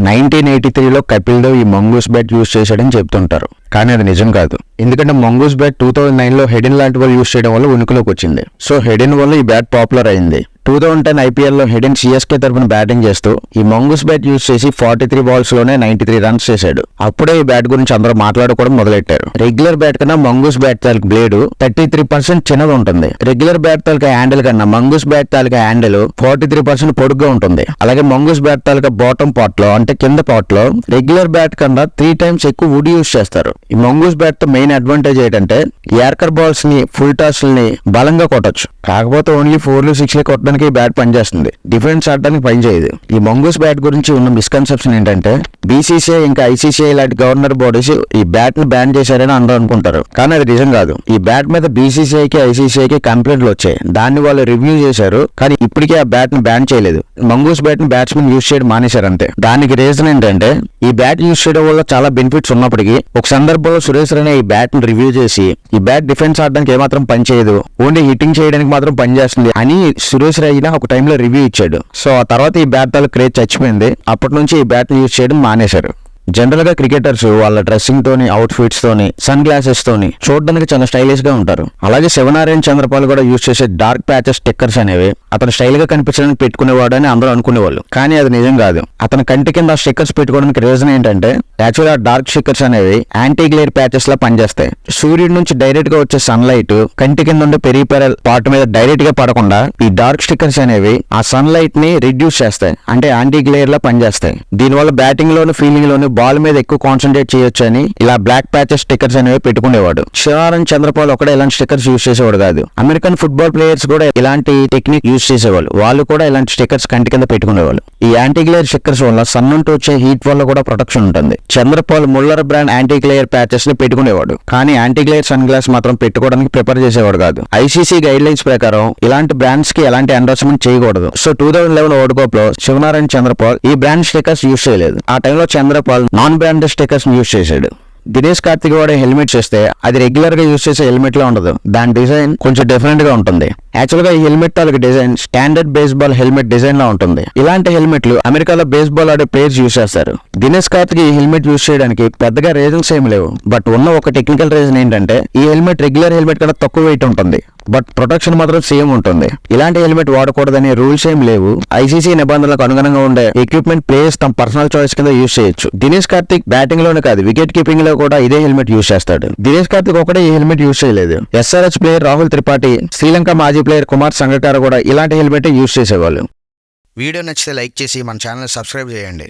1983లో కపిల్ దేవ్ ఈ mongoose bat use చేశాడని చెప్తుంటారు, కానీ అది నిజం కాదు. ఎందుకంటే మంగూస్ బ్యాట్ 2009లో హెడిన్ లాంటి వాళ్ళు యూజ్ చేయడం వల్ల ఉనికిలోకి వచ్చింది. సో హెడిన్ వల్ల ఈ బ్యాట్ పాపులర్ అయింది. 2010 ఐపీఎల్లో హెడిన్ సిఎస్కే తరఫున బ్యాటింగ్ చేస్తూ ఈ మంగూస్ బ్యాట్ యూజ్ చేసి 43 బాల్స్ లోనే 93 రన్స్ చేశాడు. అప్పుడే ఈ బ్యాట్ గురించి అందరూ మాట్లాడుకోవడం మొదలెట్టారు. రెగ్యులర్ బ్యాట్ కన్నా మంగూస్ బ్యాట్ తాలూకు బ్లేడ్ 33% చిన్నగా ఉంటుంది. రెగ్యులర్ బ్యాట్ తాలూకా హ్యాండిల్ కన్నా మంగూస్ బ్యాట్ తాలూకా హ్యాండిల్ 43% పొడుగ్గా ఉంటుంది. అలాగే మంగూస్ బ్యాట్ తాలూకా బాటమ్ పార్ట్ లో అంటే కింద పార్ట్ లో రెగ్యులర్ బ్యాట్ కన్నా 3 times ఎక్కువ వుడ్ యూజ్ చేస్తారు. ఈ మంగూస్ బ్యాట్ తో మెయిన్ అడ్వాంటేజ్ ఏంటంటే యార్కర్ బాల్స్ ని ఫుల్ టాస్ ని బలంగా కొట్టొచ్చు. కాకపోతే ఓన్లీ 4లు 6 కొట్టడానికి ఈ బ్యాట్ పనిచేస్తుంది, డిఫెన్స్ ఆడడానికి పనిచేయదు. ఈ మంగూస్ బ్యాట్ గురించి ఉన్న మిస్కన్సెప్షన్ ఏంటంటే బీసీసీఐ ఇంకా ఐసీసీఐ లాంటి గవర్నర్ బాడీస్ ఈ బ్యాట్ ని బ్యాన్ చేశారని అందరూ అనుకుంటారు, కానీ అది నిజం కాదు. ఈ బ్యాట్ మీద బీసీసీఐకి ఐసీసీఐకి కంప్లైంట్లు వచ్చాయి. దాన్ని వాళ్ళు రివ్యూ చేశారు, కానీ ఇప్పటికే ఆ బ్యాట్ ని బ్యాన్ చేయలేదు. మంగూస్ బ్యాట్ ని బ్యాట్స్మెన్ యూజ్ చేయడం మానేశారు అంతే. దానికి రీజన్ ఏంటంటే ఈ బ్యాట్ యూజ్ చేయడం వల్ల చాలా బెనిఫిట్స్ ఉన్నప్పటికీ ఒక సందర్భంలో సురేష్ రైనా ఈ బ్యాట్ ని రివ్యూ చేసి ఈ బ్యాట్ డిఫెన్స్ ఆడడానికి ఏమాత్రం పనిచేయదు, ఓన్లీ హిట్టింగ్ చేయడానికి మాత్రం పనిచేస్తుంది అని సురేష్ రైనా ఒక టైంలో రివ్యూ ఇచ్చాడు. సో ఆ తర్వాత ఈ బ్యాట్ తాలూకు క్రేజ్ చచ్చిపోయింది. అప్పటి నుంచి ఈ బ్యాట్ యూజ్ చేయడం మానేశారు. జనరల్ గా క్రికెటర్స్ వాళ్ళ డ్రెస్సింగ్ తోని, అవుట్ ఫిట్స్ తోని, సన్ గ్లాసెస్ తోని చూడడానికి చాలా స్టైలిష్ గా ఉంటారు. అలాగే శివనారాయణ చంద్రపాల్ కూడా యూజ్ చేసే డార్క్ ప్యాచెస్ స్టిక్కర్స్ అనేవి అతను స్టైల్ గా కనిపించడానికి పెట్టుకునేవాడు అని అందరూ అనుకునేవాళ్ళు, కానీ అది నిజం కాదు. అతని కంటి కింద స్టిక్కర్స్ పెట్టుకోవడానికి రీజన్ ఏంటంటే యాక్చువల్ ఆ డార్క్ స్టిక్కర్స్ అనేవి యాంటీ గ్లేర్ ప్యాచెస్ లా పనిచేస్తాయి. సూర్యుడి నుంచి డైరెక్ట్ గా వచ్చే సన్ లైట్ కంటి కింద ఉండే పెరిఫెరల్ పార్ట్ మీద డైరెక్ట్ గా పడకుండా ఈ డార్క్ స్టిక్కర్స్ అనేవి ఆ సన్ లైట్ ని రిడ్యూస్ చేస్తాయి, అంటే యాంటీ గ్లేర్ లా పనిచేస్తాయి. దీనివల్ల బ్యాటింగ్ లోను ఫీల్డింగ్ లోను బాల్ మీద ఎక్కువ కాన్సన్ట్రేట్ చేయొచ్చు అని ఇలా బ్లాక్ ప్యాచెస్ స్టిక్కర్స్ అనేవి పెట్టుకునేవాడు. శివనారాయణ చంద్రపాల్ ఒకటే ఇలాంటి స్టిక్కర్స్ యూజ్ చేసేవాడు కాదు. అమెరికన్ ఫుట్బాల్ ప్లేయర్స్ కూడా ఇలాంటి టెక్నిక్ యూజ్ చేసేవాళ్ళు. వాళ్ళు కూడా ఇలాంటి స్టిక్కర్స్ కంటి కింద పెట్టుకునేవాళ్ళు. ఈ యాంటీ గ్లేర్ స్టిక్కర్స్ వల్ల సన్ నుండి వచ్చే హీట్ వల్ల కూడా ప్రొటెక్షన్ ఉంటుంది. Chanderpaul Muller brand anti glare patches ని పెట్టుకునేవాడు, కానీ యాంటీ గ్లేర్ సన్ గ్లాస్ మాత్రం పెట్టుకోవడానికి ప్రిఫర్ చేసేవాడు కాదు. ఐసీసీ గైడ్ లైన్స్ ప్రకారం ఇలాంటి బ్రాండ్స్ కి ఎలాంటి ఎండోర్స్మెంట్ చేయకూడదు. సో 2011 వరల్డ్ కప్ లో శివనారాయణ చంద్రపాల్ ఈ బ్రాండ్ స్టిక్కర్స్ యూజ్ చేయలేదు. ఆ టైంలో Chanderpaul non branded stickers use చేశాడు. దినేష్ కార్తిక్ వాడే హెల్మెట్ చేస్తే అది రెగ్యులర్ గా యూజ్ చేసే హెల్మెట్ లా ఉండదు. దాని డిజైన్ కొంచెం డిఫరెంట్ గా ఉంటుంది. యాక్చువల్ గా ఈ హెల్మెట్ తాలూకు design standard baseball helmet design లా ఉంటుంది. ఇలాంటి హెల్మెట్లు అమెరికాలో బేస్బాల్ ఆడే ప్లేయర్స్ యూజ్ చేస్తారు. దినేష్ కార్తిక్ ఈ హెల్మెట్ యూజ్ చేయడానికి పెద్దగా రీజన్స్ ఏమి లేవు, బట్ ఉన్న ఒక టెక్నికల్ రీజన్ ఏంటంటే ఈ హెల్మెట్ రెగ్యులర్ హెల్మెట్ కన్నా తక్కువ వెయిట్ ఉంటుంది, బట్ ప్రొటెక్షన్ మాత్రం సేమ్ ఉంటుంది. ఇలాంటి హెల్మెట్ వాడకూడదనే రూల్స్ ఏం లేవు. ఐసీసీ నిబంధనలకు అనుగుణంగా ఉండే ఎక్విప్మెంట్ ప్లేయర్స్ తమ పర్సనల్ చాయిస్ కింద యూజ్ చేయొచ్చు. దినేష్ కార్తిక్ బ్యాటింగ్ లోనే కాదు, వికెట్ కీపింగ్ లో కూడా ఇదే హెల్మెట్ యూజ్ చేస్తాడు. దినేష్ కార్తిక్ ఒకటే ఈ హెల్మెట్ యూజ్ చేయలేదు. ఎస్ఆర్హెచ్ ప్లేయర్ రాహుల్ త్రిపాఠి, శ్రీలంక మాజీ ప్లేయర్ కుమార్ సంగకార కూడా ఇలాంటి హెల్మెట్ యూజ్ చేసేవాళ్ళు. వీడియో నచ్చితే లైక్ చేసి మన ఛానల్ సబ్స్క్రైబ్ చేయండి.